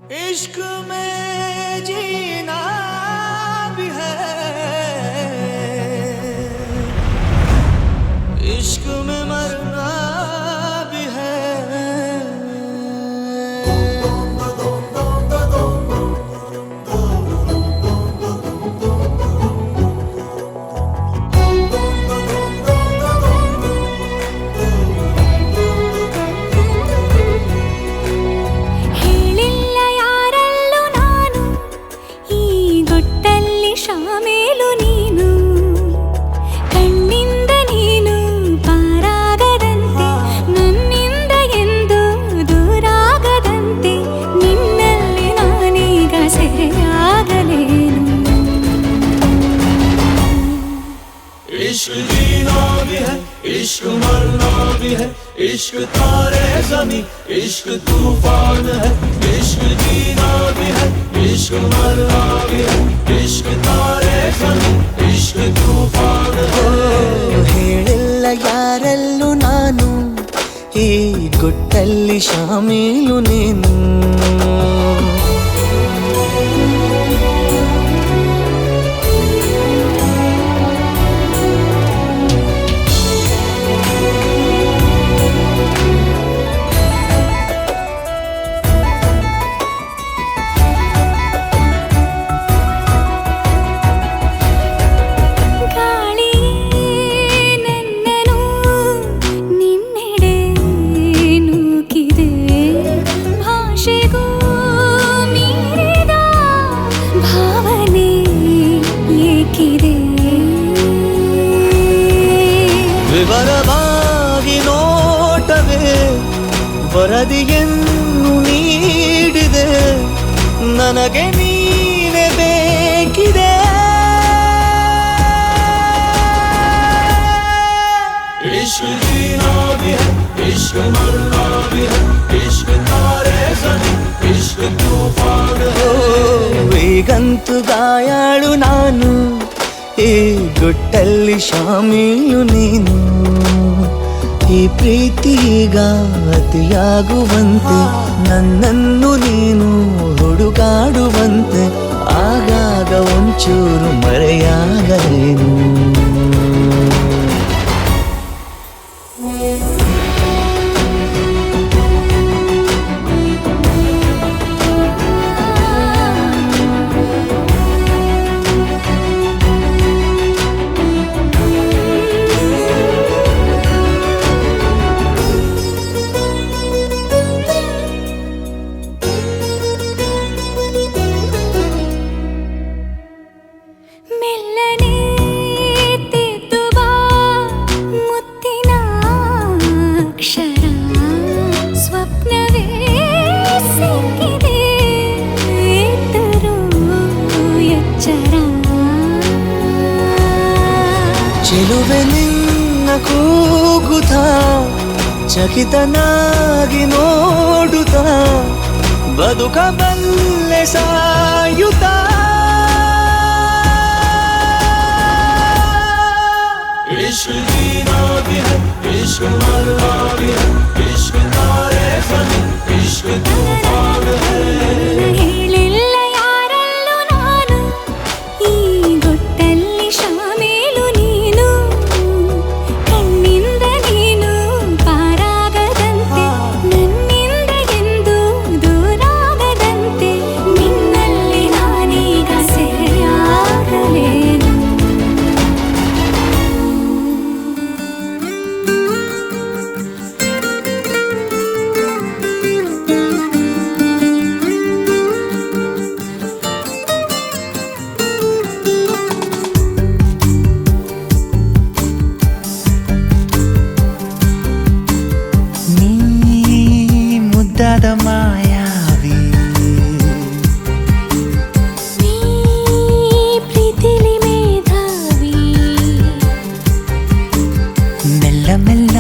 इश्क में जीना भी है, इश्क में मरना भी है। ಶಾಮೇಲು ನೀನು ಕಣ್ಣಿಂದ ನೀನು ಪಾರಾಗದಂತೆ ನನ್ನಿಂದ ಎಂದು ದೂರಾಗದಂತೆ ನಿನ್ನಲ್ಲಿ ನಾನೀಗ ಸೆರೆಯಾಗಲೇನು इश्क जीना भी है, इश्क मरना भी है, इश्क तारे ज़मीं, इश्क तूफान है। इश्क जीना भी है, इश्क मरना भी है, इश्क तारे ज़मीं, इश्क तूफान है। ಹೇಳಿಲ್ಲ ಯಾರಲ್ಲೂ ನಾನು ಈ ಗುಟ್ಟಲ್ಲಿ ಶಾಮೀಲು ನೀನು ವಿವರವಾಗಿ ನೋಟವೇ ವರದಿಯನ್ನು ನೀಡಿದೆ ನನಗೆ ನೀನೇ ಬೇಕಿದೆ इश्क जीना भी है, इश्क मरना भी है, इश्क तारे ज़मीं, इश्क तूफान है। ಈಗಂತೂ ಗಾಯಾಳು ನಾನು ಈ ಗುಟ್ಟಲ್ಲಿ ಶಾಮೀಲು ನೀನು ಈ ಪ್ರೀತಿಗ ಅತಿಯಾಗುವಂತೆ ನನ್ನನ್ನು ನೀನು ಹುಡುಗಾಡುವಂತೆ ಆಗಾಗ ಒಂಚೂರು ಮರೆಯಾಗಲೇನು ಚೆಲುವೆ ನಿನ್ನ ಕೂಗುತ್ತ ಚಕಿತನಾಗಿ ನೋಡುತ್ತ ಬದುಕಬಲ್ಲೆ ಸಾಯುತ್ತ इश्क जीना भी है, इश्क मरना भी है, इश्क तारे ज़मीं, इश्क तूफान है। ಹೇಳಿಲ್ಲ ಯಾರಲ್ಲೂ ನಾನು ಈ ಗುಟ್ಟಲ್ಲಿ ಶಾಮೇಲು ನೀನು ಕಣ್ಣಿಂದ ನೀನು ಪಾರಾಗದಂತೆ ನನ್ನಿಂದ ಎಂದು ದೂರಾಗದಂತೆ ನಿನ್ನಲ್ಲಿ ನಾನೀಗ ಸೆರೆಯಾಗಲೇನು ಮುದ್ದಾದ ಮಾಯಾವಿ ನೀ ಪ್ರೀತಿಲಿ ಮೇಧಾವಿ ಮೆಲ್ಲ ಮೆಲ್ಲ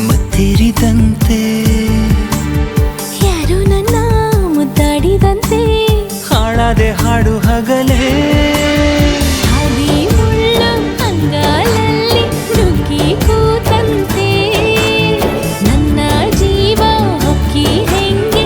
ಮುತ್ತಿರಿದಂತೆ ಯಾರು ನನ್ನ ಮುದ್ದಾಡಿದಂತೆ ಹಾಡದೆ ಹಾಡು ಹಗಲೇ ಹಾದಿ ಮುಳ್ಳ ಅಂಗಾಲಲ್ಲಿ ನುಗ್ಗಿ ಕೂತಂತೆ ನನ್ನ ಜೀವ ಹೊಕ್ಕಿ ಹೆಂಗೆ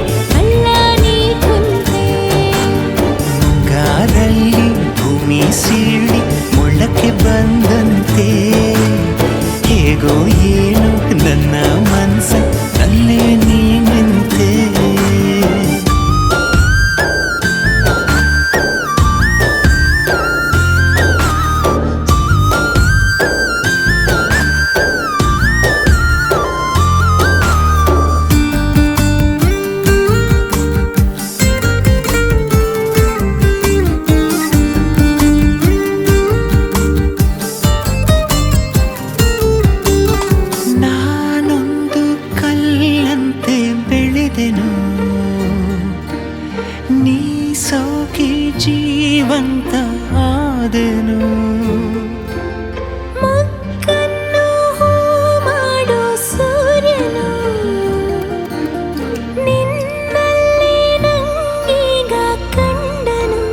ಜೀವಂತ ಆದೆನು. ಮಕ್ಕನ್ನು ಹೂ ಮಾಡೋ ಸೂರ್ಯನು ನಿನ್ನಲ್ಲಿ ನಂಗೀಗ ಕಂಡನು.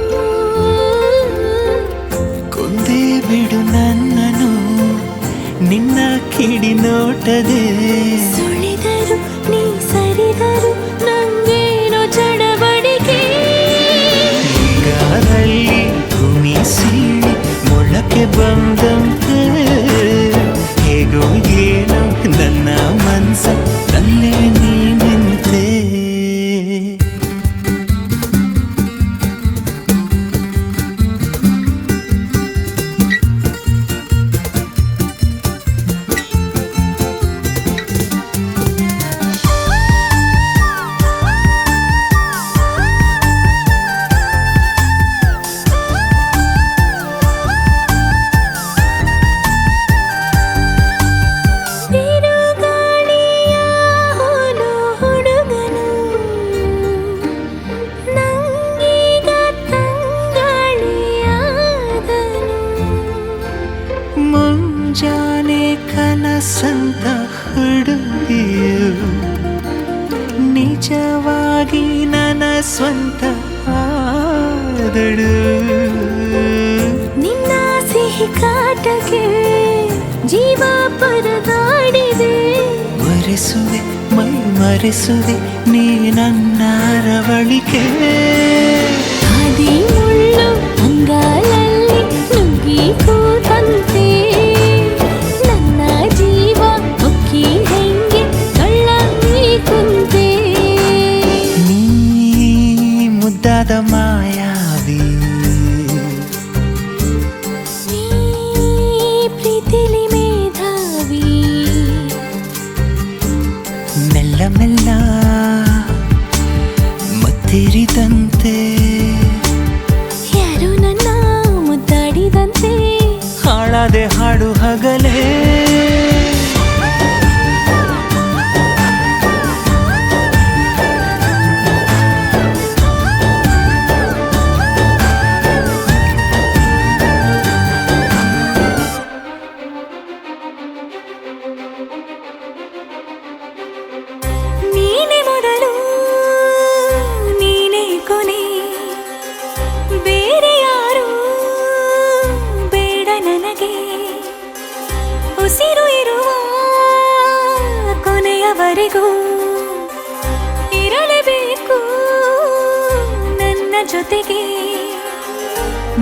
ಕೊಂದೇ ಬಿಡು ನನ್ನನು ನಿನ್ನ ಕಿಡಿ ನೋಟದೆ. ಸುಳಿದರು ನೀ ಸರಿದರು ನಂಗೇನೋ ಚಡಬಡಿಕೆ. ಈಗಾದಲ್ಲಿ ಭೂಮಿ ಸೀಳಿ ಮೊಳಕೆ ಬಂದಂತೆ ಹೇಗೋ ಏನೋ ನನ್ನ ಮನಸ್ಸ ನಲ್ಲೇ ನೀನಂತೆ. ಬಿರುಗಾಳಿಯ ಹೋಲು ಹುಡುಗನು ನಂಗೀಗ ತಂಗಾಳಿಯಾದನು. ಮುಂಜಾನೆ ಕನಸಂತ ಹುಡುಗಿಯು ನಿಜವಾಗಿ ನನ್ನ ಸ್ವಂತ ಆದಳು. ನಿನ್ನ ಸಿಹಿ ಕಾಟಕ್ಕೆ ಜೀವ ಪರದಾಡಿದೆ. ಮರೆಸುವೆ ಮೈ ಮರೆಸುವೆ ನೀ ನನ್ನ ಅರವಳಿಕೆ. ಹಾದಿ ಮುಳ್ಳು ಅಂಗಾಲಲ್ಲಿ ನುಗ್ಗಿ ಕೂತಂತೆ ನನ್ನ ಜೀವ ಹೊಕ್ಕಿ ಹೆಂಗೆ ಕಳ್ಳಾಗಿ ಕುಂತೆ. ನೀ ಮುದ್ದಾದ ಮಾಯಾವಿ, ನೀ ಪ್ರೀತಿಲಿ ಮೇಧಾವಿ. ಮೆಲ್ಲ ಮೆಲ್ಲ ಮತ್ತಿರಿದಂತೆ ಯಾರು ನನ್ನ ಮುದ್ದಾಡಿದಂತೆ. ಹಾಳಾದೆ ಹಾಡು ಹಗಲೇ. ನೀನೆ ಮೊದಲು ನೀನೆ ಕೊನೆ, ಬೇರೆ ಯಾರು ಬೇಡ ನನಗೆ. ಉಸಿರು ಇರುವ ಕೊನೆಯವರೆಗೂ ಇರಲೇಬೇಕು ನನ್ನ ಜೊತೆಗೆ.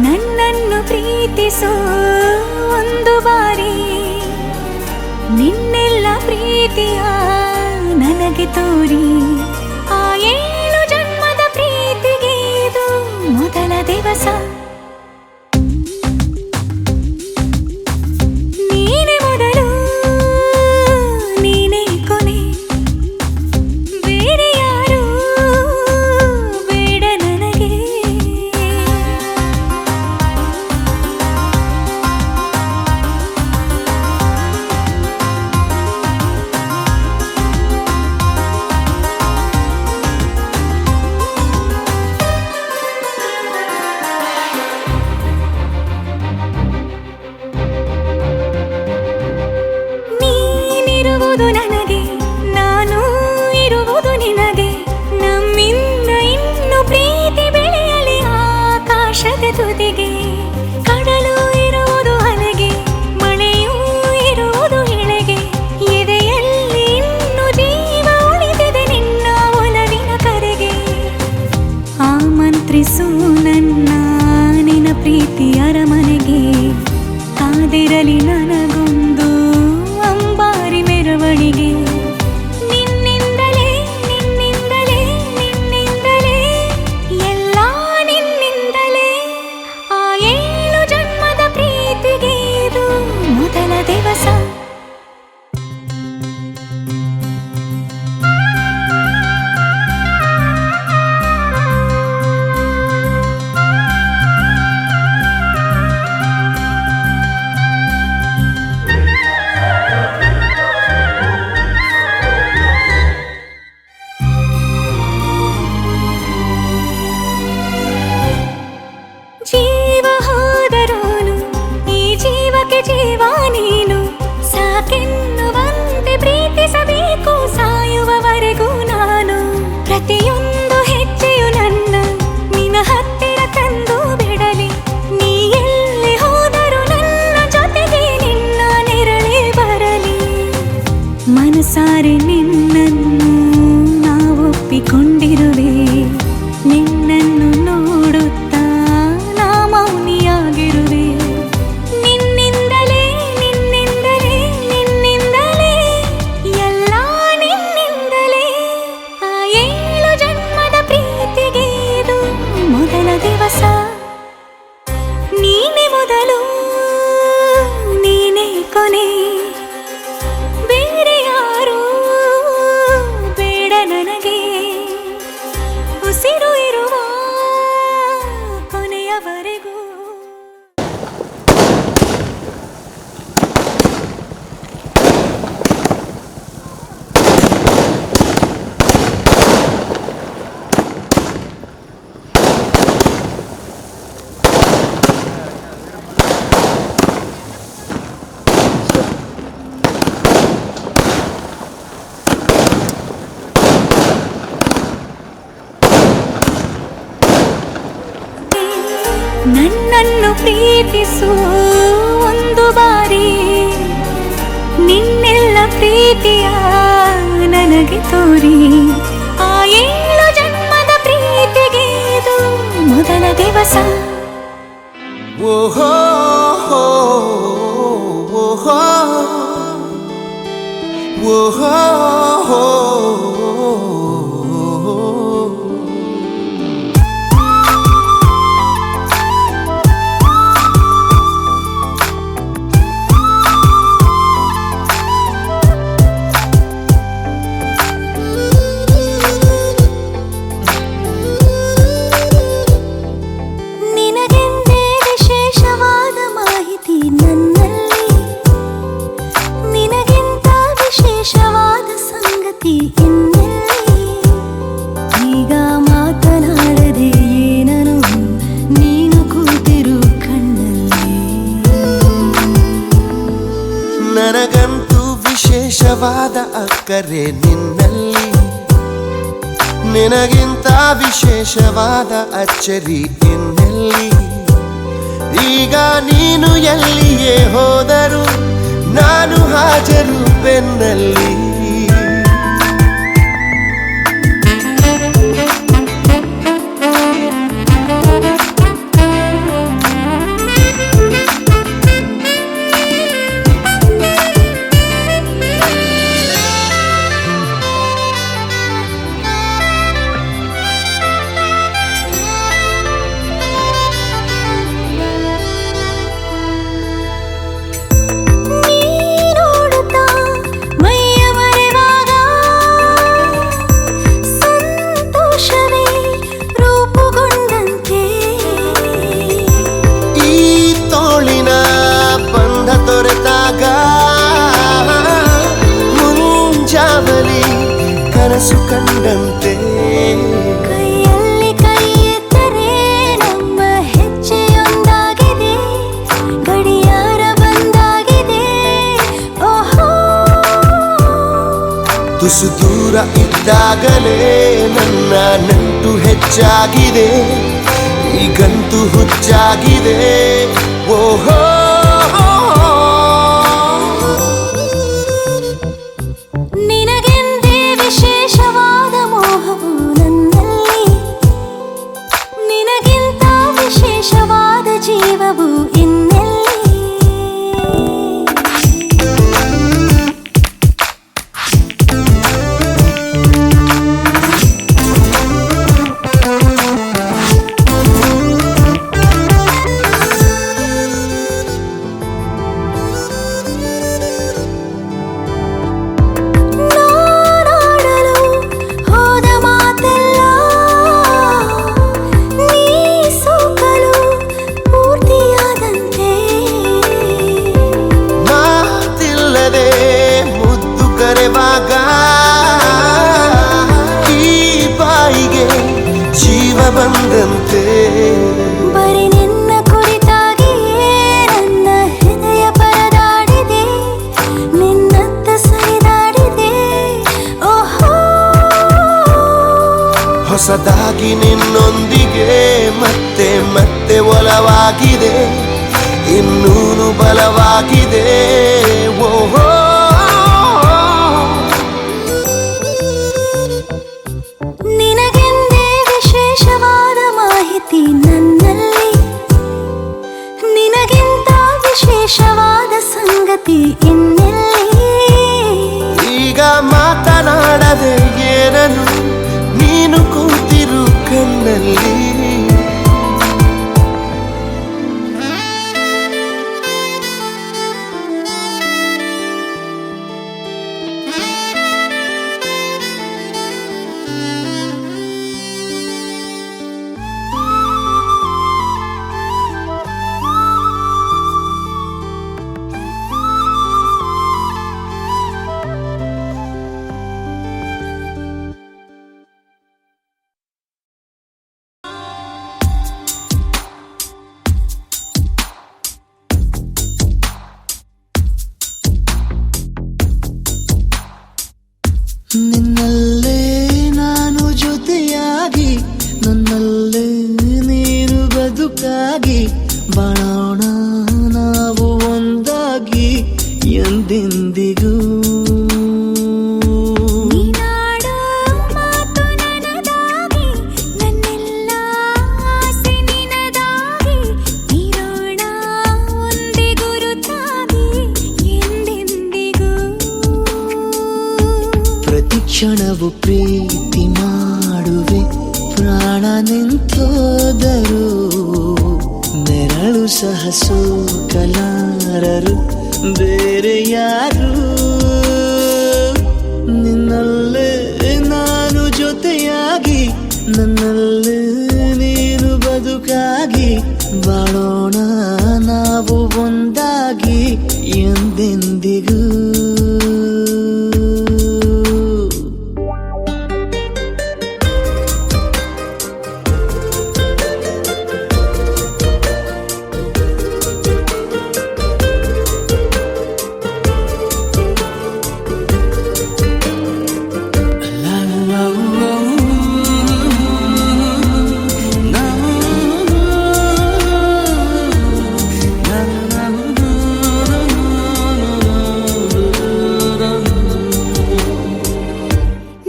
ನನ್ನನ್ನು ಪ್ರೀತಿಸೋ ಒಂದು ಬಾರಿ ನಿನ್ನೆಲ್ಲ ಪ್ರೀತಿಯ ನನಗೆ ತೋರಿ. ಆ 7 ಜನ್ಮದ ಪ್ರೀತಿಗೆ ಇದು ಮೊದಲ ದಿವಸ. ನೀನೆ ಮೊದಲು ನೀನೆ ಕೊನೆ, ಬೇರೆ ಯಾರು ಬೇಡ ನನಗೆ. ನನ್ನನ್ನು ಪ್ರೀತಿಸು ಒಂದು ಬಾರಿ, ನಿನ್ನೆಲ್ಲ ಪ್ರೀತಿಯ ನನಗೆ ತೋರಿ. ಆ 7 ಜನ್ಮದ ಪ್ರೀತಿಗೆ ಇದು ಮೊದಲ ದಿವಸ. ಓಹೋ ಓಹೋ ಓಹೋ ನಿನಗೆಂದೇ ವಿಶೇಷವಾದ ಮಾಹಿತಿ ನನ್ನಲ್ಲಿ, ನಿನಗಿಂತ ವಿಶೇಷವಾದ ಸಂಗತಿ ಇನ್ನೆಲ್ಲಿ. ಈಗ ಮಾತನಾಡದೆ ಏನನು ನೀನು ಕೂತಿರು ಕಣ್ಣಲ್ಲಿ. ನನಗಂತೂ ವಿಶೇಷವಾದ ಅಕ್ಕರೆ ನಿನ್ನಲ್ಲಿ, ನಿನಗಿಂತ ವಿಶೇಷವಾದ ಅಚ್ಚರಿ ಇನ್ನೆಲ್ಲಿ. ಈಗ ನೀನು ಎಲ್ಲಿಯೇ ಹೋದರೂ ನಾನು ಹಾಜರು ಬೆನ್ನಲ್ಲಿ. ನೀನೋಡುತ್ತಾ ಮೈಯ ಮರೆವಾಗ ಸಂತೋಷವೇ ರೂಪುಗೊಂಡಂತೆ. ಈ ತೋಳಿನ ಬಂಧ ತೊರೆದಾಗ ಮುಂಜಾವಲಿ ಕನಸು ಕಂಡಂತೆ. ಕೈಯಲ್ಲಿ ಕೈ ಎತ್ತರೆ ನಮ್ಮ ಹೆಜ್ಜೆಯೊಂದಾಗಿದೆ, ಗಡಿಯಾರ ಬಂದಾಗಿದೆ. ಓಹೋ, ತುಸು ದೂರ ಇದ್ದಾಗಲೇ ನನ್ನ ನಂಟು ಹೆಚ್ಚಾಗಿದೆ, ಈಗಂತೂ ಹುಚ್ಚಾಗಿದೆ. ಓಹೋ ನಿನಗೆಂದೇ ವಿಶೇಷವಾದ ಮೋಹವು ನನ್ನಲ್ಲಿ, ನಿನಗಿಂತ ವಿಶೇಷವಾದ ಜೀವವು ಇನ್ನೆಲ್ಲಿ. ನಾನಾಡಲು ಹೋದ ಮಾತೆಲ್ಲ ನೀ ಸೋಕಲು ಪೂರ್ತಿಯಾದಂತೆ. ಮಾತಿಲ್ಲದೆ ಮುದ್ದು ಕರೆವಾಗ ಈ ಬಾಯಿಗೆ ಜೀವ ಬಂದಂತೆ. ಬರೀ ನಿನ್ನ ಕುರಿತಾಗಿಯೇ ನನ್ನ ಹೃದಯ ಪರದಾಡಿದೆ, ನಿನ್ನತ್ತ ಸರಿದಾಡಿದೆ. ಓಹೋ, ಹೊಸದಾಗಿ ನಿನ್ನೊಂದಿಗೆ ಮತ್ತೆ ಮತ್ತೆ ಒಲವಾಗಿದೆ, ಇನ್ನೂನು ಬಲವಾಗಿದೆ. ಓಹೋ ನಿನಗೆಂದೇ ವಿಶೇಷವಾದ ಮಾಹಿತಿ ನನ್ನಲ್ಲಿ, ನಿನಗಿಂತ ವಿಶೇಷವಾದ ಸಂಗತಿ ಇನ್ನೆಲ್ಲಿ. ಈಗ ಮಾತನಾಡದೆ ಏನನು ನೀನು ಕೂತಿರು ಕಣ್ಣಲ್ಲಿ. ನಿನ್ನಲ್ಲೇ ನಾನು ಜೊತೆಯಾಗಿ ನನ್ನಲ್ಲೇ ನೀನು ಬದುಕ ಬದುಕಾಗಿ ಬಾಳೋಣ ನಾವು ಒಂದಾಗಿ ಎಂದೆಂದಿಗೂ. ನೀನಾಡೋ ಮಾತು ನನದಾಗಿ, ನನ್ನೆಲ್ಲ ಆಸೆ ನಿನದಾಗಿ, ಇರೋಣ ಒಂದೇ ಗುರುತಾಗಿ ಎಂದೆಂದಿಗೂ. ಪ್ರತಿ ಕ್ಷಣವು ಪ್ರೀತಿ ಮಾಡುವೆ, ಪ್ರಾಣ ನಿಂತೋದರು ನೆರಳು ಸಹ ಸೋಕಲಾರರು ಬೇರೆ ಯಾರು. ನಿನ್ನಲ್ಲೇ ನಾನು ಜೊತೆಯಾಗಿ, ನನ್ನಲ್ಲೇ ನೀನು ಬದುಕಾಗಿ ಬಾಳೋಣ ನಾವು ಒಂದಾಗಿ ಎಂದೆಂದಿಗೂ.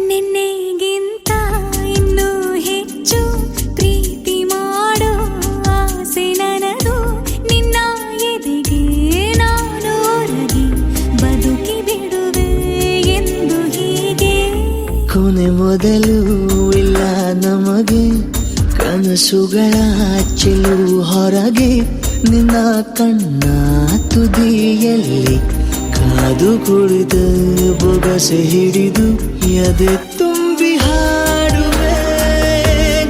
ನಿನ್ನೆಗಿಂತ ಇನ್ನೂ ಹೆಚ್ಚು ಪ್ರೀತಿ ಮಾಡೋ ಆಸೆ ನನದು. ನಿನ್ನ ಎದೆಗೆ ನಾನು ಒರಗಿ ಬದುಕಿ ಬಿಡುವೆ ಎಂದು ಹೀಗೆ. ಕೊನೆ ಮೊದಲು ಇಲ್ಲ ನಮಗೆ, ಕನಸುಗಳ ಚೆಲು ಹೊರಗೆ ನಿನ್ನ ಕಣ್ಣ ತುದಿಯಲ್ಲಿ ಕಾದು ಕುಳಿತ ಬೊಗಸೆ ಹಿಡಿದು ಎದೆ ತುಂಬಿ ಹಾಡುವೆ.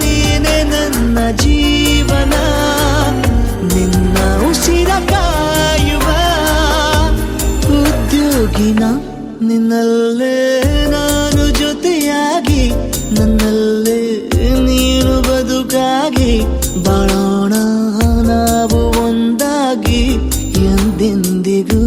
ನೀನೆ ನನ್ನ ಜೀವನ, ನಿನ್ನ ಉಸಿರ ಕಾಯುವ ಉದ್ಯೋಗಿನ. ನಿನ್ನಲ್ಲೇ ನಾನು ಜೊತೆಯಾಗಿ, ನನ್ನಲ್ಲೇ ನೀನು ಬದುಕಾಗಿ ಬಾಳೋಣ ನಾವು ಒಂದಾಗಿ ಎಂದೆಂದಿಗೂ.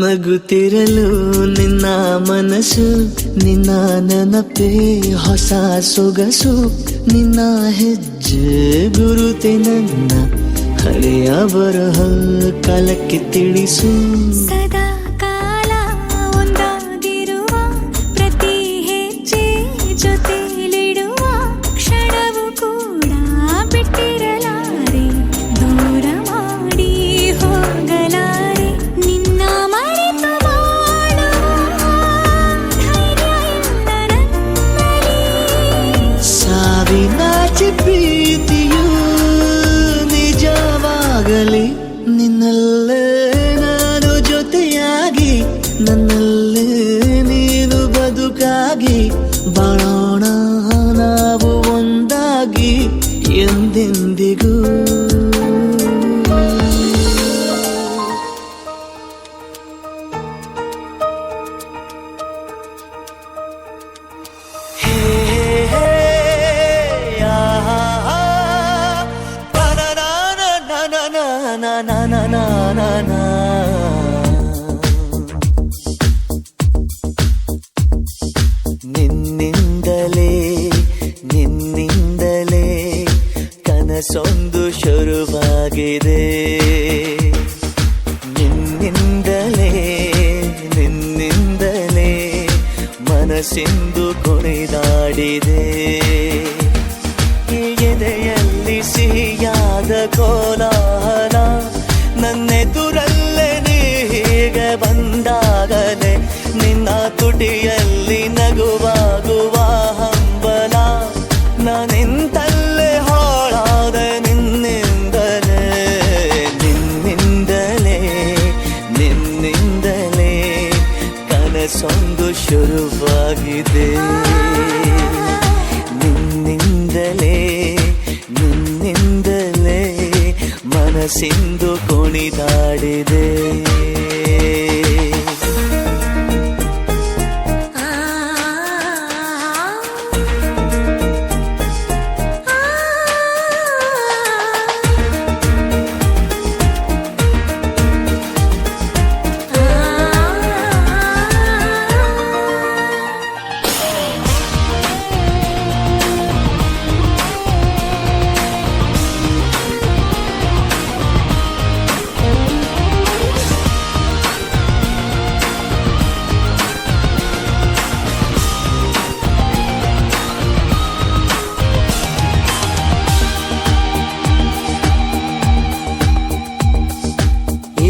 ನಗುತ್ತಿರಲು ನಿನ್ನ ಮನಸ್ಸು, ನಿನ್ನ ನೆನಪೇ ಹೊಸ ಸೊಗಸು. ನಿನ್ನ ಹೆಜ್ಜೆ ಗುರುತೆ ನನ್ನ ಹಳೆಯ ಬರಹ ಕಾಲಕ್ಕೆ ತಿಳಿಸು. ಸದಾ ಕಾಲ ಒಂದಾಗಿರುವ ಪ್ರತಿ ಹೆಜ್ಜೆ ಜೊತೆಲಿಡುವ ಕ್ಷಣವು ಕೂಡ ಬಿಟ್ಟಿರಲಾರೆ, ದೂರ ಮಾಡಿ ಹೋಗಲಾರೆ. ನಿನ್ನ ಮರೆತು ಬಾಳುವ ಧೈರ್ಯ ಇಲ್ಲ ನನ್ನಲ್ಲಿ. ಸಾವಿನಾಚೆ ಪ್ರೀತಿಯು ನಿಜವಾಗಲಿ, ನಿನ್ನಲ್ಲೇ ನಾನು ಜೊತೆಯಾಗಿ, ನನ್ನಲ್ಲೇ ನೀನು ಬದುಕಾಗಿ ಬಾಳೋಣ ನಾವು ಒಂದಾಗಿ ಎಂದೆಂದಿಗೂ. ನಿನ್ನಿಂದಲೇ ನಿನ್ನಿಂದಲೇ ಕನಸೊಂದು ಶುರುವಾಗಿದೆ. ನಿನ್ನಿಂದಲೇ ನಿನ್ನಿಂದಲೇ ಮನಸ್ಸಿಂದು ಕುಣಿದಾಡಿದೆ. ಎದೆಯಲ್ಲಿ ಸಿಹಿಯಾದ ಕೋಲಾಹಲ, ನನ್ನೆದುರಲ್ಲೇ ನೀ ಹೀಗೆ ಬಂದಾಗಲೇ ನಿನ್ನ ತುಟಿಯಲ್ಲಿ ನಗುವಾಗುವ ಹಂಬಲ. ನಾನಿಂತಲ್ಲೇ ಹಾಳಾದ ನಿನ್ನಿಂದಲೇ, ನಿನ್ನಿಂದಲೇ ನಿನ್ನಿಂದಲೇ ಮನಸ್ಸಿಂದು ಕುಣಿದಾಡಿದೆ.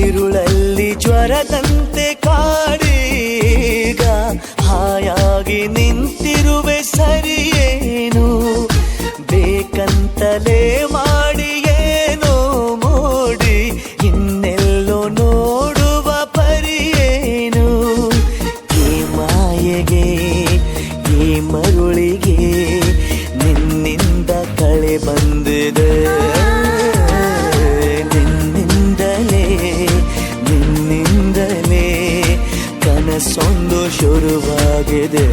ഇരുളಲ್ಲಿ ಜ್ವರದಂತೆ ಕಾಡೀಗ ಹಾಯಾಗಿ ನಿಂತಿರುವೆ ಸರಿಯೇನು, ಬೇಕಂತಲೇ ಮಾಡಿ ಏನೋ ಮೋಡಿ ಇನ್ನೆಲ್ಲೋ ನೋಡುವ ಪರಿಯೇನು. ಈ ಮಾಯೆಗೆ ಈ ಮರುಳಿಗೆ ನಿನ್ನಿಂದ ಕಳೆ ಬಂದಿದೆ, ನಿನ್ನಿಂದಲೇ ಕನಸೊಂದು ಶುರುವಾಗಿದೆ.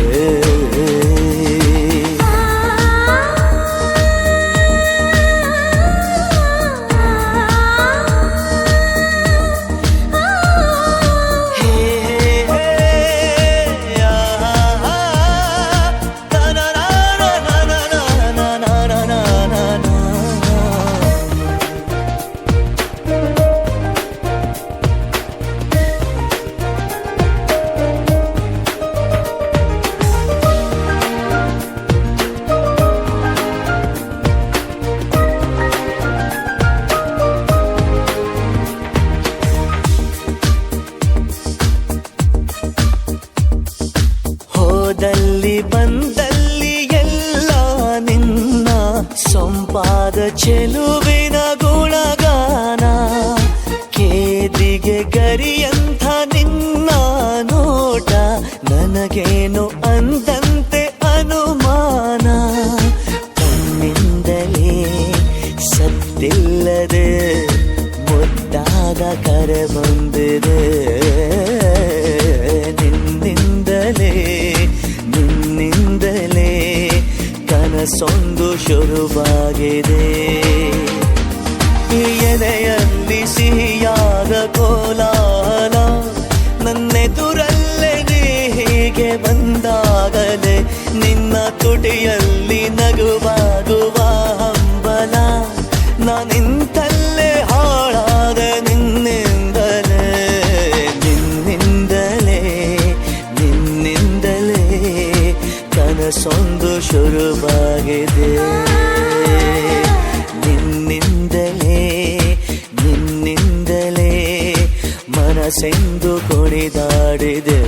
ಹೋದಲ್ಲಿ ಬಂದಲ್ಲಿ ಎಲ್ಲ ನಿನ್ನ ಸೊಂಪಾದ ಚೆಲುವಿನ ಗುಣಗಾನ, ಕೇದಿಗೆ ಗರಿಯಂಥ ನಿನ್ನ ನೋಟ ನನಗೇನು ಅಂದಂತೆ ಅನುಮಾನ. ಕಣ್ಣಿಂದಲೇ ಸತ್ತಿಲ್ಲದೆ ಮುದ್ದಾದ ಕರೆ ಬಂದಿದೆ, ನಿನ್ನಿಂದಲೇ ಕನಸೊಂದು ಶುರುವಾಗಿದೆ. ಎದೆಯಲ್ಲಿ ಸಿಹಿಯಾದ ಕೋಲಾಹಲ ನನ್ನೆದುರಲ್ಲೇ ನೀ ಹೀಗೆ ಬಂದಾಗಲೇ ನಿನ್ನ ತುಟಿಯಲ್ಲಿ ನಗುವಾಗುವ ಹಂಬಲ, ನಾನಿಂತಲ್ಲೇ ಹಾಳಾದ ನಿನ್ನಿಂದಲೇ ಕನಸೊಂದು ಶುರುವಾಗಿದೆ. ನಿನ್ನಿಂದಲೇ ಮನಸ್ಸೆಂದು ಕುಣಿದಾಡಿದೆ.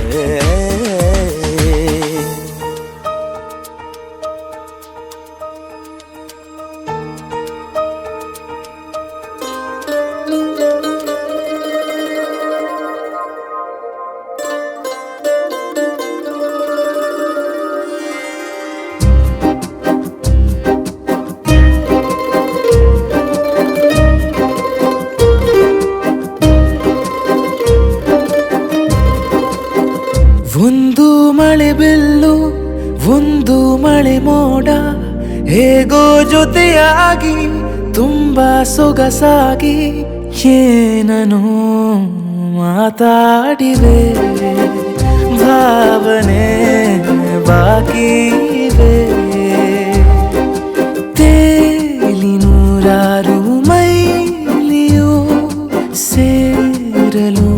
ಒಂದು ಮಳೆ ಬಿಲ್ಲು ಒಂದು ಮಳೆ ಮೋಡ ಹೇಗೋ ಜೊತೆಯಾಗಿ ತುಂಬಾ ಸೊಗಸಾಗಿ ಏನನು ಮಾತಾಡಿವೆ, ಭಾವನೆ ಬಾಕಿ ಇವೆ. ತೇಲಿ ನೂರಾರು ಮೈಲಿಯು ಸೇರಲು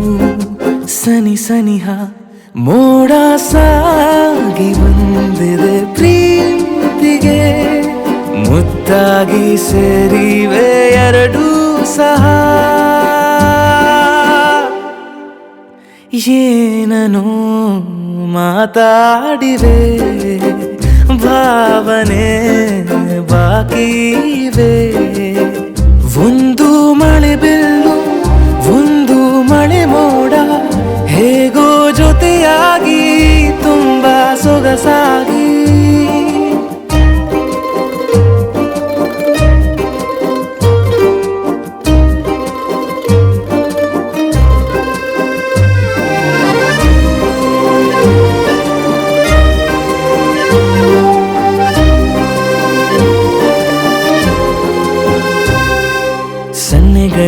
ಸನಿ ಸನಿಹ ಮೋಡ ಸಾಗಿ ಬಂದಿದೆ ಪ್ರೀತಿಗೆ, ಮುತ್ತಾಗಿ ಸೇರಿವೆ ಎರಡೂ ಸಹ. ಏನನು ಮಾತಾಡಿವೆ, ಭಾವನೆ ಬಾಕಿ ಇವೆ. ಒಂದು ಮಳೆ ಬಿಲ್ಲು ಒಂದು ಮಳೆ ಮೋಡ ಹೇಗೋ ಜೊತೆಯಾಗಿ ತುಂಬಾ ಸೊಗಸಾಗಿ.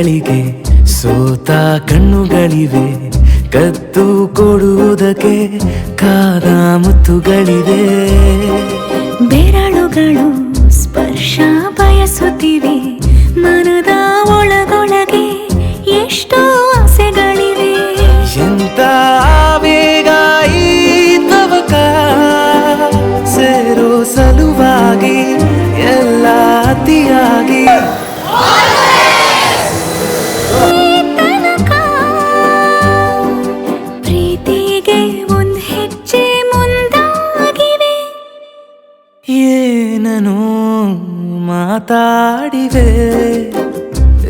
ಕಥೆಗಳಿಗೆ ಸೋತ ಕಣ್ಣುಗಳಿವೆ, ಕದ್ದು ಕೊಡುವುದಕ್ಕೆ ಕಾದ ಮುತ್ತುಗಳಿವೆ. ಬೆರಳುಗಳು ಸ್ಪರ್ಶ ಬಯಸುತ್ತಿವೆ, ಮನದ ಒಳಗೊಳಗೆ ಎಷ್ಟೋ ಆಸೆಗಳಿವೆ. ಎಂತ ಬೇಗ ಈ ತವಕ ಸೇರೋ ಸಲುವಾಗಿ ಎಲ್ಲ ಅತಿಯಾಗಿ ತನಕ ಪ್ರೀತಿಗೆ ಒಂದ್ ಹೆಜ್ಜೆ ಮುಂದಾಗಿವೆ. ಏನನು ಮಾತಾಡಿವೆ,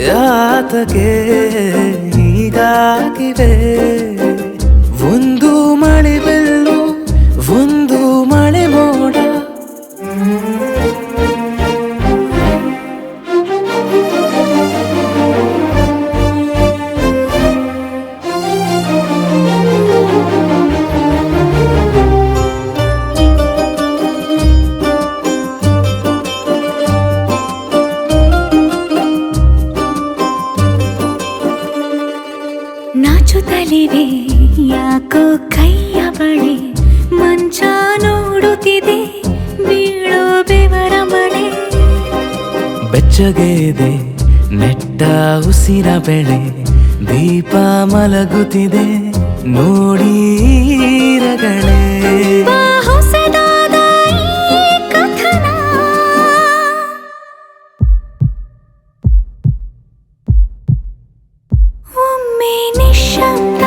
ಯಾತಕ್ಕೆ ಹೀಗಾಗಿವೆ. ಒಂದು ಮಳೆ ಬೆಲ್ಲು, ಒಂದು ಮಳೆ ಮೋಡ. ನಾಚುತ್ತಲಿವೆ ಯಾಕೋ ಕೈಯ ಬಳೆ, ಮಂಚ ನೋಡುತ್ತಿದೆ ಬೀಳೋ ಬೆವರ ಮಳೆ. ಬೆಚ್ಚಗೆದೆ ನೆಟ್ಟ ಉಸಿರ ಬೆಳೆ, ದೀಪ ಮಲಗುತ್ತಿದೆ ನೋಡಿ ರಗಳೇ. ಬಾ ಹೊಸದಾದ ಈ ಕಥನ, ಒಮ್ಮೆ ನಿಶ್ಶಬ್ದ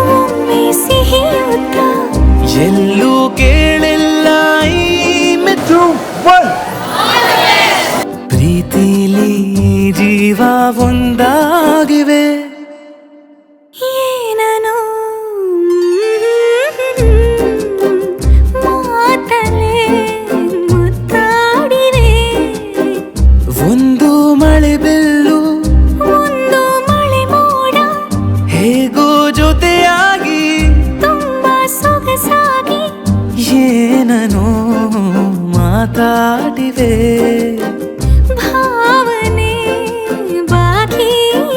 ಒಮ್ಮೆ ಸಿಹಿಯುತ್ತ. ಎಲ್ಲೂ ಕೇಳಿಲ್ಲ ಈ ಮೆಟ್ಟು ಪ್ರೀತಿಲಿ ಜೀವ ಒಂದಾಗಿವೆ. ಏನನು ಮಾತಲೇ ಮುತ್ತಾಡಿವೆ, ಒಂದು ಮಳೆ ಬೆಲ್ಲು, ಒಂದು ಮಳೆ ಮೋಡ. ಹೇಗೋ ಜೊತೆಯಾಗಿ ತುಂಬಾ ಸೊಗಸಾಗಿ ಏನನೋ ಮಾತಾಡಿವೆ. ಭಾವನೆ ಬಾಕಿ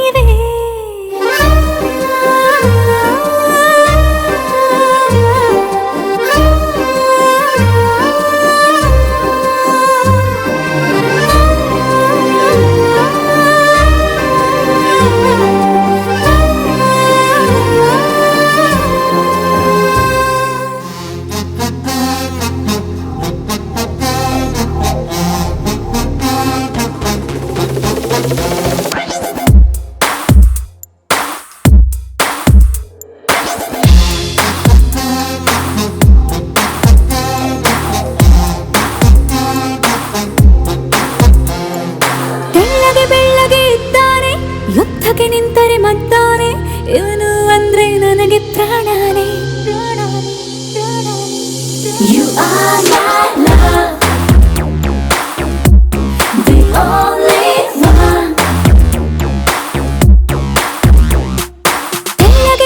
ಇವೆ. ಬೆಳ್ಳಗೆ ಇದ್ದಾನೆ, ಯುದ್ಧಕ್ಕೆ ನಿಂತರೆ ಮದ್ದಾನೆ, ಇವನು ಅಂದ್ರೆ ನನಗೆ ಪ್ರಾಣಾನೆ. You are my love, the only one.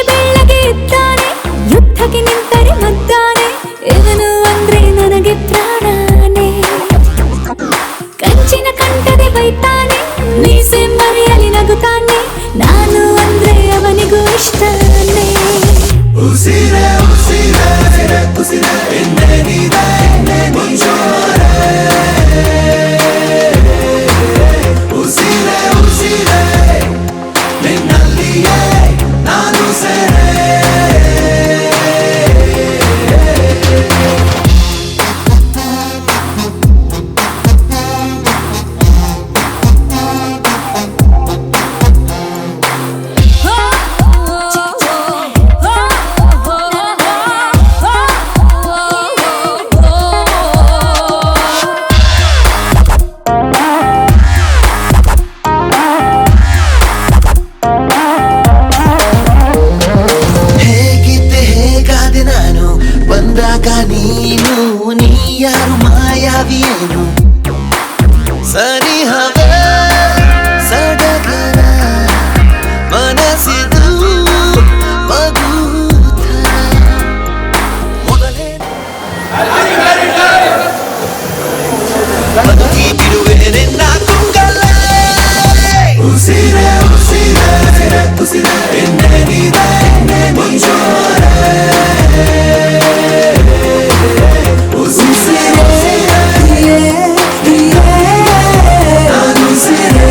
ಬೆಳ್ಳಗೆ ಇದ್ದಾನೆ, ಯುದ್ಧಕ್ಕೆ ನಿಂತರೆ ಮದ್ದಾನೆ, ಇವನು ಅಂದ್ರೆ ನನಗೆ ಪ್ರಾಣಾನೆ. ಕಂಚಿನ ಕಂಠದೆ ಬೈತಾನೆ, ಮೀಸೆ ಮರೆಯಲಿ ನಗುತ್ತಾನೆ, ನಾನು ಅಂದ್ರೆ ಅವನಿಗೂ ಇಷ್ಟನೇ. ಉಸಿರೇ ಉಸಿರೇ ಉಸಿರೇ ಇನ್ನೇನಿದೆ ಮುಂಚೂರೆ. ಉಸಿರೇ ಇನ್ನೇನಿದೆ ಮುಂಚೂರೆ ಉಸಿರೇ ನಾನು ಉಸಿರೇ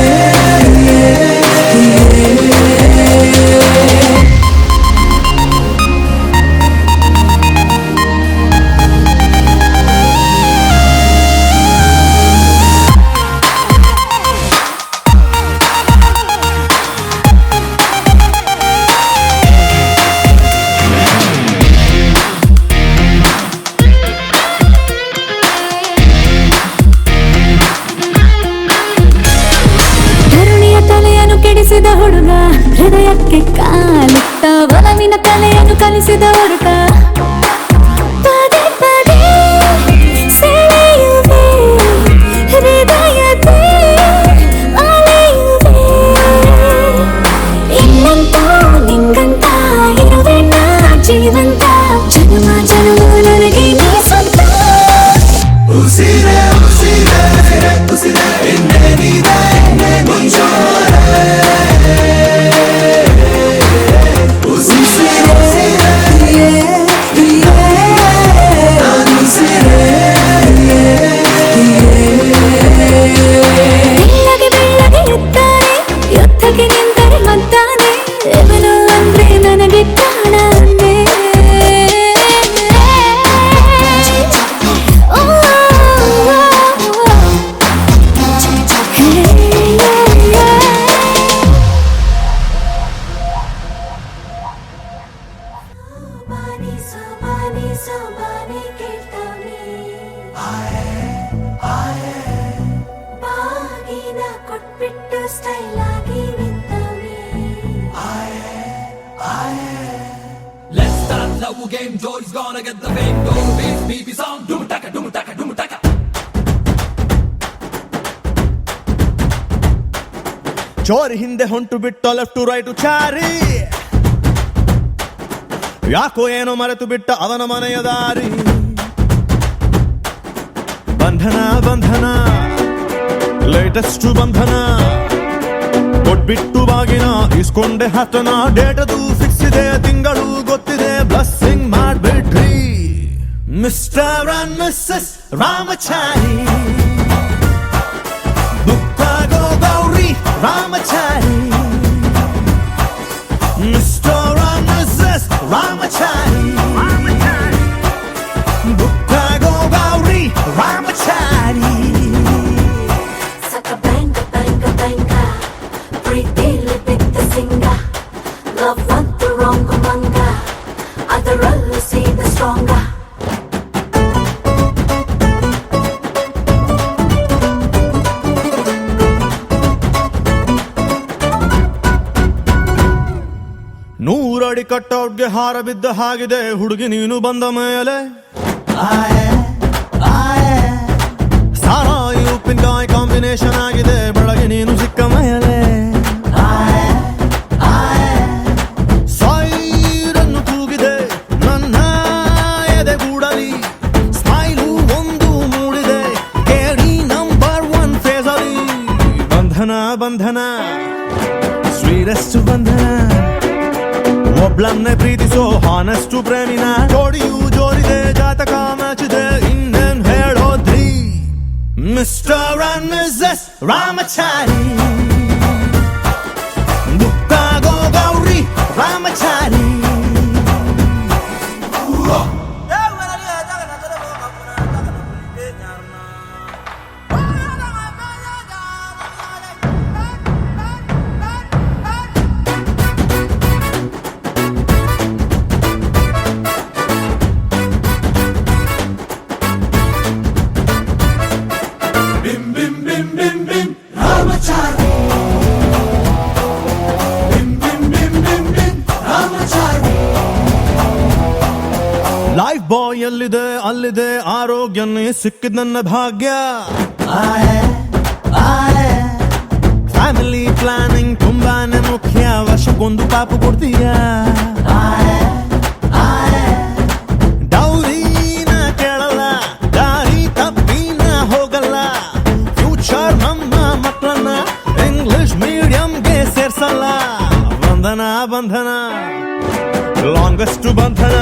ಕೆಡಿಸಿದ ಹುಡುಗ ಹೃದಯಕ್ಕೆ ಕಾಲಿಟ್ಟ ಒಲವಿನ ಕಲೆಯನ್ನು ಕಲಿಸಿದ ಹುಡುಗ ಪದೇ ಪದೇ ಸೆಳೆಯುವೆ ಹೃದಯದ ಅಲೆಯುವೆ ಇನ್ನಂತೂ ನಿಂಗಂತ ಇರುವೆ ನಾ ಜೀವಂತ ಜನ್ಮ ಜನ್ಮ ನನಗೆ ನೀ ಸ್ವಂತ ಉಸಿರೇ ಉಸಿರೇ ಉಸಿರೇ ಇನ್ನೇನಿದೆ ಮುಂಚೂರೆ ಬೆಳ್ಳಗೆ ಬೆಳ್ಳಗೆ ಎತ್ತಾರೆ ಯುದ್ಧಕ್ಕೆ ನಿಂತರೆ ಮದ್ದಾನೆ ಇವನು ಅಂದ್ರೆ ನನಗೆ ಕಾಣನೆ ಸೋಬಾನೆ ಕೇಳ್ತಾವ್ನೆ ಬಾಗಿನ ಕೊಟ್ಬಿಟ್ಟು ಸ್ಟೈಲ್ ಆಗಿ ನಿಂತವ್ನೆ Let's start love game. Joy's gonna get the fame. Go beat BB song. Doom taka, doom taka, doom taka. ಚೋರಿ ಹಿಂದೆ ಹೊಂಟು ಬಿಟ್ಟು ಲೆಫ್ಟ್ ಟು ರೈಟ್ ಚಾರಿ ಯಾಕೋ ಏನೋ ಮರೆತು ಬಿಟ್ಟ ಅವನ ಮನೆಯ ದಾರಿ ಬಂಧನ ಬಂಧನ ಲೇಟೆಸ್ಟ್ ಬಂಧನ ಕೊಟ್ಬಿಟ್ಟು ಬಾಗಿನ ಇಸ್ಕೊಂಡೆ ಹತ್ತನ ಡೇಟದು ಫಿಕ್ಸ್ ಇದೆ ತಿಂಗಳು ಗೊತ್ತಿದೆ ಬ್ಲಸ್ಸಿಂಗ್ ಮಾಡ್ಬಿಟ್ರಿ ಮಿಸ್ಟರ್ ಅಂಡ್ ಮಿಸ್ಸಸ್ ರಾಮಚಾರಿ ಬುಕ್ಕಾಗೋ Gowri Ramachari mister and missus Ramachari ಬುಕ್ಕಾಗೋ Gowri Ramachari Saka banga banga banga pretty bit the singer love want the wrong manga otherall see the stronger ನೂರಡಿ ಕಟ್ಟೌಟ್ಗೆ ಹಾರ ಬಿದ್ದ ಹಾಗಿದೆ ಹುಡುಗಿ ನೀನು ಬಂದ ಮೇಲೆ ಸಾರಾಯಿ ಉಪ್ಪಿನಕಾಯಿ ಕಾಂಬಿನೇಷನ್ ಆಗಿದೆ ಬೆಳಗ್ಗೆ ನೀನು ಸಿಕ್ಕ ಮೇಲೆ ಸೈರನ್ನು ಕೂಗಿದೆ ನನ್ನ ಎದೆಗೂಡಲಿ ಸ್ಮೈಲು ಒಂದು ಮೂಡಿದೆ ಕೇಳಿ ನಂಬರ್ 1 ಫೇಸ್ ಅಲ್ಲಿ ಬಂಧನ ಬಂಧನ ಸ್ವೀರೆಸ್ಟ್ ಬಂಧನ ಒಬ್ಳನ್ನೇ ಪ್ರೀತಿಸೋ ಹಾನೆಸ್ಟು ಪ್ರೇಮಿನ ಜೋಡಿಯು ಜೋರಿದೆ ಜಾತಕ ಮ್ಯಾಚಿದೆ ಇನ್ನೇನ್ ಹೇಳೋದ್ರಿ ಮಿಸ್ಟರ್ ಅಂಡ್ ಮಿಸ್ಸಸ್ ರಾಮಚಾರಿ ಬುಕ್ಕಾಗೋ Gowri Ramachari Bim bim bim bim bim Ramachari. Bim bim bim bim bim Ramachari. Lifebuoy ಎಲ್ಲಿದೆ ಅಲ್ಲಿದೆ ಆರೋಗ್ಯನೇ ಸಿಕ್ಕಿದ ನನ್ನ ಭಾಗ್ಯ ಫ್ಯಾಮಿಲಿ ಪ್ಲಾನಿಂಗ್ ತುಂಬಾನೇ ಮುಖ್ಯ ವರ್ಷಕ್ಕೊಂದು ಪಾಪು ಕೊಡ್ತೀಯ ಡೌರಿನ ಕೇಳಲ್ಲ ದಾರಿ ತಪ್ಪಿನ ಹೋಗಲ್ಲ ಫ್ಯೂಚರ್ ನಮ್ಮ ಮಕ್ಕಳನ್ನ ಇಂಗ್ಲಿಷ್ ಮೀಡಿಯಂಗೆ ಸೇರ್ಸಲ್ಲ ಬಂಧನ ಬಂಧನ ಲಾಂಗೆಸ್ಟ್ ಬಂಧನ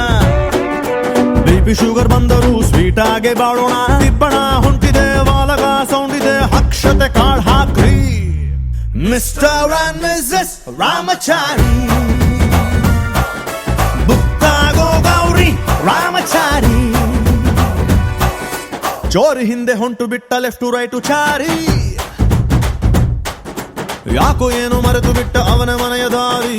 ಬಿಪಿ ಶುಗರ್ ಬಂದರು ಸ್ವೀಟ್ ಆಗಿ ಬಾಳೋಣ ತಿಪ್ಪಣ ಹೊಂಟಿದೆ ವಾಲಗ ಸೌಂಡ್ ಇದೆ ಅಕ್ಷತೆ ಕಾಳ್ ಹಾಕ್ರಿ ಮಿಸ್ಟರ್ ಅಂಡ್ ಮಿಸಸ್ ರಾಮಚಾರಿ ಬುಕ್ಕಾಗೋ ಗೌರಿ ರಾಮಚಾರಿ ಚೋರಿ ಹಿಂದೆ ಹೊಂಟು ಬಿಟ್ಟ ಲೆಫ್ಟ್ ಟು ರೈಟು ಚಾರಿ ಯಾಕೋ ಏನು ಮರೆತು ಬಿಟ್ಟ ಅವನ ಮನೆಯ ದಾರಿ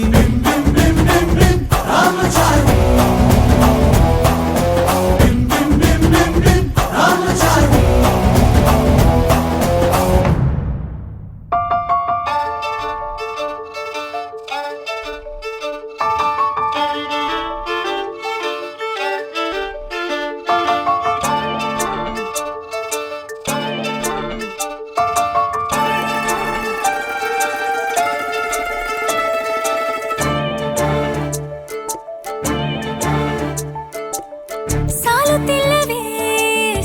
ಸಾಲುತ್ತಿಲ್ಲವೇ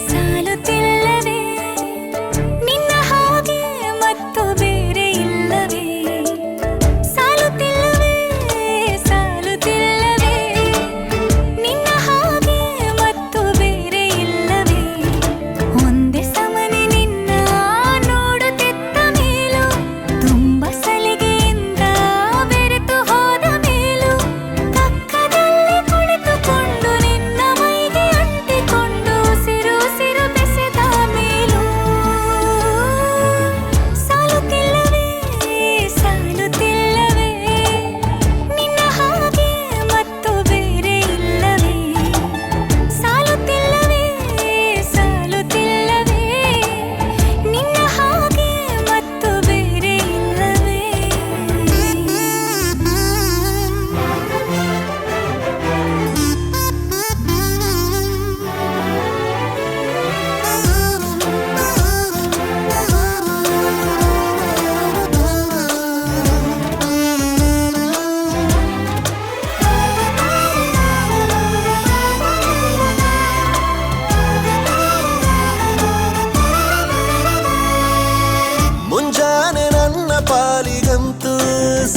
ಸಾಲುತ್ತಿಲ್ಲವೇ ನಿನ್ನ ಹಾಗೆ ಮತ್ತು ಬೇರೆ ಇಲ್ಲವೇ ಸಾಲುತ್ತಿಲ್ಲವೇ ಸಾಲುತ್ತಿಲ್ಲವೇ ನಿನ್ನ ಹಾಗೆ ಮತ್ತು ಬೇರೆ ಇಲ್ಲವೇ ಒಂದೇ ಸಮನೆ ನಿನ್ನ ನೋಡುತ್ತಿದ್ದ ಮೇಲೂ ತುಂಬ ಸಲಿಗೆಯಿಂದ ಬೆರೆತು ಹೋದ ಮೇಲೂ ಪಕ್ಕದಲ್ಲಿ ಕುಳಿತುಕೊಂಡು ನಿನ್ನ ಮೈಗೆ ಅಂಟಿಕೊಂಡು ಉಸಿರು ಉಸಿರು ಬೆಸೆದ ಮೇಲೂ ಸಾಲುತ್ತಿಲ್ಲವೇ ಸಾಲುತ್ತಿಲ್ಲವೇ ನಿನ್ನ ಹಾಗೆ ಮತ್ತು ಬೇರೆ ಇಲ್ಲವೇ ಸಾಲುತ್ತಿಲ್ಲವೇ ಸಾಲುತ್ತಿಲ್ಲವೇ ನಿನ್ನ ಹಾಗೆ ಮತ್ತು ಬೇರೆ ಇಲ್ಲವೇ ಮುಂಜಾನೆ ನನ್ನ ಪಾಲಿಗಂತೂ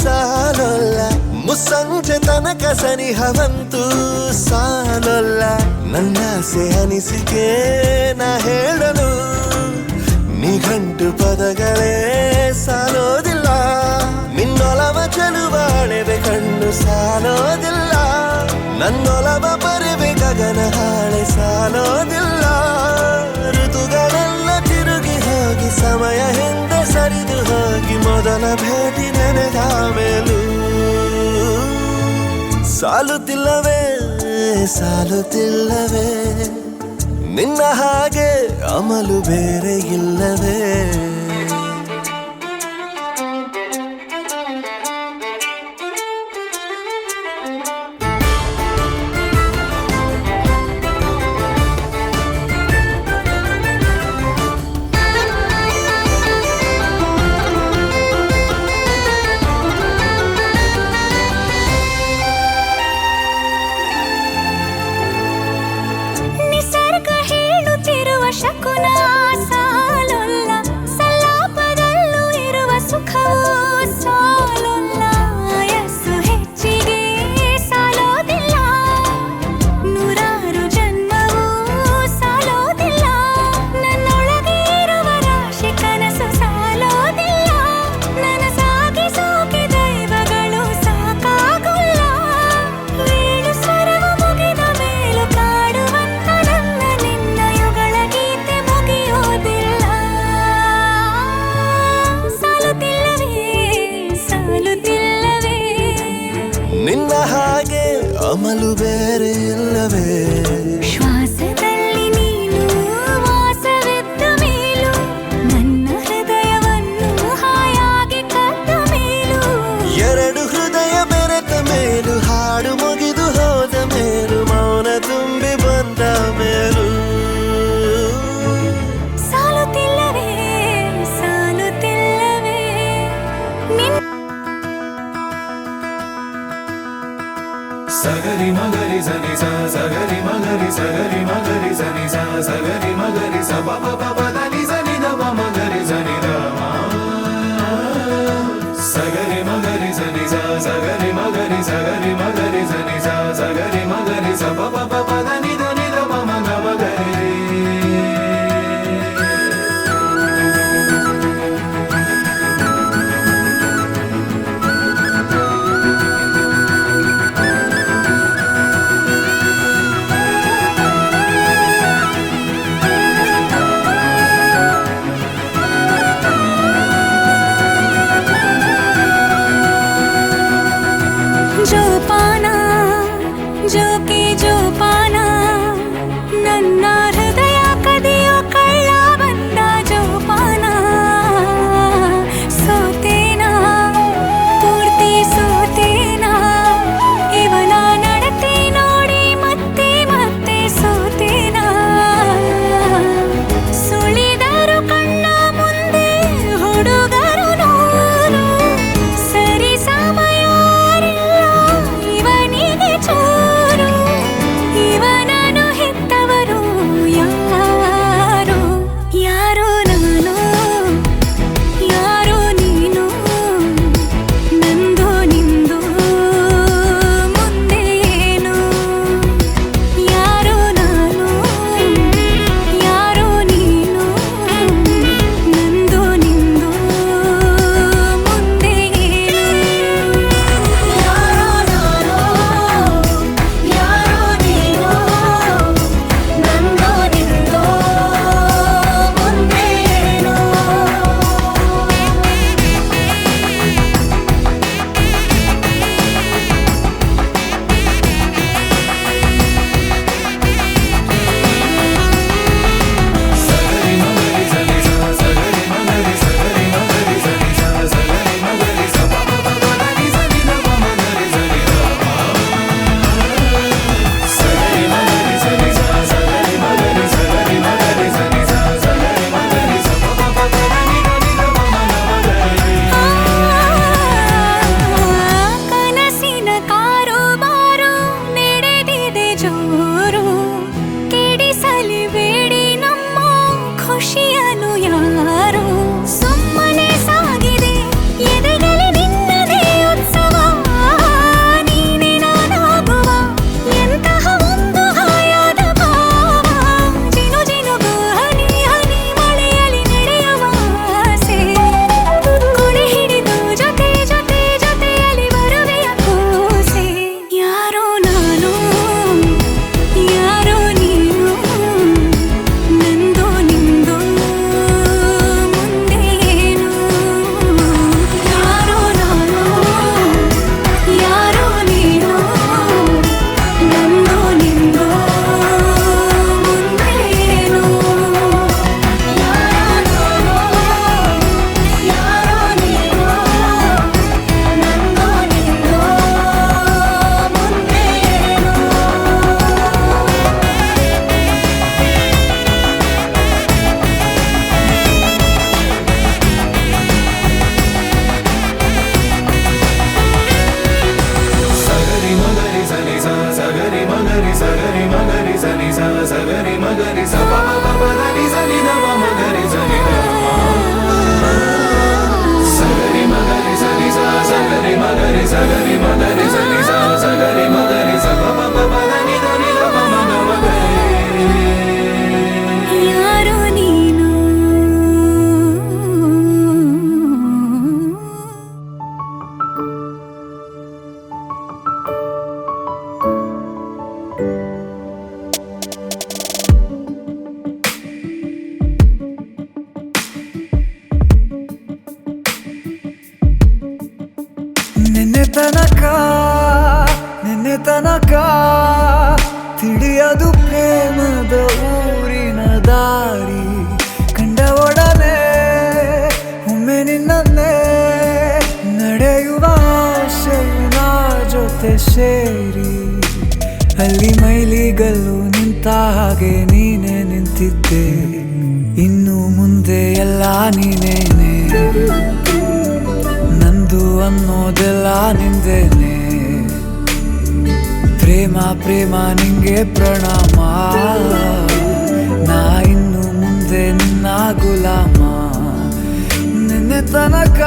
ಸಾಲೊಲ್ಲ ಮುಸ್ಸಂಜೆ ತನಕ ಸನಿಹವಂತೂ ಸಾಲೊಲ್ಲ ನನ್ನಾಸೆ ಅನಿಸಿಕೆ ನಾ ಹೇಳಲು ನಿಘಂಟು ಪದಗಳೇ ಸಾಲೋದಿಲ್ಲ ನಿನ್ನೊಲವ ಚೆಲುವಾಳೆವೆ ಕಣ್ಣು ಸಾಲೋದಿಲ್ಲ ನನ್ನೊಲವ ಬರೆವೆ ಗಗನ ಹಾಳೆ ಸಾಲೋದಿಲ್ಲ ಋತುಗಳೆಲ್ಲ ತಿರುಗಿ ಹೋಗಿ ಸಮಯ ಹಿಂದೆ ಸರಿದು ಹೋಗಿ ಮೊದಲ ಭೇಟಿ ನೆನೆದ ಮೇಲೂ ಸಾಲುತ್ತಿಲ್ಲವೇ ಸಾಲುತ್ತಿಲ್ಲವೇ ನಿನ್ನ ಹಾಗೆ ಅಮಲು ಬೇರೆ ಇಲ್ಲವೇ ನಿಸರ್ಗ ಹೇಳುತ್ತಿರುವ ಶಕುನ ಸಾಲೊಲ್ಲ ಸಲಾಪದಲ್ಲೂ ಇರುವ ಸುಖವೂ ಸಾಲೊಲ್ಲ ಯಸ್ಸು ಹೆಚ್ಚಿಗೆ ಸಾಲೋದಿಲ್ಲ ನೂರಾರು ಜನ್ಮವೂ ಸಾಲೋದಿಲ್ಲ ನನ್ನೊಳಗೆ ಇರುವ ರಾಶಿ ಕನಸು ಸಾಲೋದಿಲ್ಲ ನನಸಾಗಿ ಸೋಕೆ ದೈವಗಳು ಸಾಕಾಗುಲ್ಲ ಏಳು ಸ್ವರವು ಮುಗಿದ ಮೇಲೂ ಕಾಡುವಂತ ನನ್ನ ನಿನ್ನ ಯುಗಳ ಗೀತೆ ಮುಗಿಯೋದಿಲ್ಲ ಸಾಲುತ್ತಿಲ್ಲವೇ ಸಾಲುತ್ತಿಲ್ಲವೇ ನಿನ್ನ ಹಾಗೆ ಅಮಲು ಬೇರೆ ಇಲ್ಲವೇ ಶ್ವಾಸದಲ್ಲಿ ನೀನು ವಾಸವಿದ್ದ ಮೇಲೂ ನನ್ನ ಹೃದಯವನ್ನು ಹಾಯಾಗಿ ಕದ್ದ ಮೇಲೂ ಎರಡು ಹೃದಯ ಬೆರೆತ ಮೇಲೂ ಹಾಡು ಮುಗಿದು ಹೋದ ಮೇಲೂ ಮೌನ ತುಂಬಿ ಬಂದ ಮೇಲೂ ಸಾಲುತ್ತಿಲ್ಲವೇ ಸಾಲುತ್ತಿಲ್ಲವೇ ನಿನ್ನ ಸಗರಿ ಮಗರಿ ಸನಿ ಸ ಸಗರಿ ಮಗರಿ ಸಗರಿ ಮಗರಿ ಸನಿ ಸ ಸಗರಿ ಮಗರಿ ಸ ಪ ಪ ಪ ಪ ದ ನಿ ಸ ನಿ ದ ಪ ಮಗರಿ ಸನಿ ದ ಮ ಸಗರಿ ಮಗರಿ ಸನಿ ಸ ಸಗರಿ ಸಗರಿ ಮಗರಿ ಸನಿ ಸ ಸಗರಿ ಮಗರಿ ಸ ಪ ಪ ಪ ಪ ದ ನಿ ದ ನಿ ದ ಮ ಮ ಗ ಮ ಗ ರಿ. ಜೋಪಾನ ಜೋಕೆ ಜೋಪಾನ ನನ್ನ ಹೃದಯ ಕದಿಯೋ ಕಳ್ಳ ಬಂದ ಜೋಪಾನ ಸೋತೇನಾ ಪೂರ್ತಿ ಸೋತೇನಾ ಇವನ ನಡತೆ ನೋಡಿ ಮತ್ತೆ ಮತ್ತೆ ಸೋತೇನಾ ಸುಳಿದರು ಕಣ್ಣ ಮುಂದೆ ಹುಡುಗರು ನೂರು ಸರಿ ಸಮಯ ಇವನಿಗೆ ಚೂರು ಇವನನ್ನು ಹೆತ್ತವರು ಯಾರು ಯಾರೋ ನಾನು ಯಾರೋ ನೀನು ನಂದು ನಿಂದು ಮುಂದೆ ಏನು ಯಾರೋ ನಾನು ಯಾರೋ ನೀನು ನಂದು ನಿಂದು ಮುಂದೆ ಏನು ಯಾರೋ ನಾನು ಯಾರೋ ನೀನು ನಂದು ನಿಂದು ಮುಂದೆ ಏನು. ಸಗರಿ ಮಗರಿ ಸನಿ ಸ ಸಗರಿ ಮಗರಿ ಸಗರಿ ಮಗರಿ ಸನಿ ಸ ಸಗರಿ ಮಗರಿ ಸ ಪ ಪ ಪ ಪ ದ ನಿ ಸ ನಿ ದ ಮ ಮ ಗ ರಿ ಸ ನಿ ದ ಮ. ಸಗರಿ ಮಗರಿ ಸನಿ ಸ ಸಗರಿ ಮಗರಿ ಸಗರಿ ಮಗರಿ ಸನಿ ಸ ಸಗರಿ ಮಗರಿ ಸ ಪ ಪ ಪ ಪ ದ ನಿ ದ ನಿ ದ ಮ ಮ ಗ ಮ ಗ ರಿ. ಕನಸಿನ ಕಾರುಬಾರು ನಡೆದಿದೆ ಜೋರು ಕೆಡಿಸಲಿ ಬೇಡಿ ನಮ್ಮ ಖುಷಿಯನು ಯಾರು ಸುಮ್ಮನೆ ಸಾಗಿದೆ ಎದೆಗಲಿ ನಿನ್ನದೇ ಉತ್ಸವ ನೀನೆ ನಾನಾಗುವ ಎಂತಹ ಒಂದು ಹಾಯಾದ ಭಾವ ಜಿನು ಜಿನುಗು ಹನಿ ಹನಿ ಮಳೆಯಲ್ಲಿ ನಡೆಯುವ ಆಸೆ ಕೊಡೆ ಹಿಡಿದು ಜೊತೆ ಜೊತೆ ಜೊತೆಯಲ್ಲಿ ಬರುವೆಯ ಕೂಸೆ ಯಾರೋ ನಾನು ಯಾರೋ ನೀನು ನಂದು ನಿಂದು ಮುಂದೆ ಏನು ಯಾರೋ ನಾನು ಯಾರೋ ನೀನು ನಂದು ನಿಂದು ಮುಂದೆ ಏನು ಯಾರೋ ನಾನು ಯಾರೋ ನೀನು ನಂದು ನಿಂದು ಮುಂದೆ ಏನು. ಸಗರಿ ಮಗರಿ ಸನಿ ಸ ಸಗರಿ ಮಗರಿ ಸಗರಿ ಮಗರಿ ಸನಿ ಸ ಸಗರಿ ಮಗರಿ ಸ ಪ ಪ ಪ ಪ ದ ನಿ ಸ ನಿ ದ ಮ ಮ ಗ ರಿ ಸ ನಿ ದ ಮ. ಸಗರಿ ಮಗರಿ ಸನಿ ಸ ಸಗರಿ ಮಗರಿ ಸಗರಿ ಮಗರಿ ಸನಿ ಸ ಸಗರಿ ಮಗರಿ ಸ ಪ ಪ ಪ ಪ ದ ನಿ ದ ನಿ ದ ಮ ಮ ಗ ಮ ಗ ರಿ. ಯಾರೋ ನೀನು ನಿನ್ನೆ ತನಕ ತಿಳಿಯದು ಪ್ರೇಮದ ಊರಿನ ದಾರಿ ಕಂಡ ಒಡನೆ ಒಮ್ಮೆ ನಿನ್ನೇ ನಡೆಯುವ ಆಸೆಯು ನಾ ಜೊತೆ ಸೇರಿ ಅಲ್ಲಿ ಮೈಲಿಗಲ್ಲು ನಿಂತ ಹಾಗೆ ನೀನೆ ನಿಂತಿದ್ದೆ ಇನ್ನು ಮುಂದೆ ಎಲ್ಲ ನೀನೇನೆ ನಂದು ಅನ್ನೋದೆಲ್ಲ ನಿಂದೇನೆ ಪ್ರೇಮ ಪ್ರೇಮ ನಿಂಗೆ ಪ್ರಣಾಮ ನಾ ಇನ್ನು ಮುಂದೆ ನಿನ್ನ ಗುಲಾಮ ನಿನ್ನೆ ತನಕ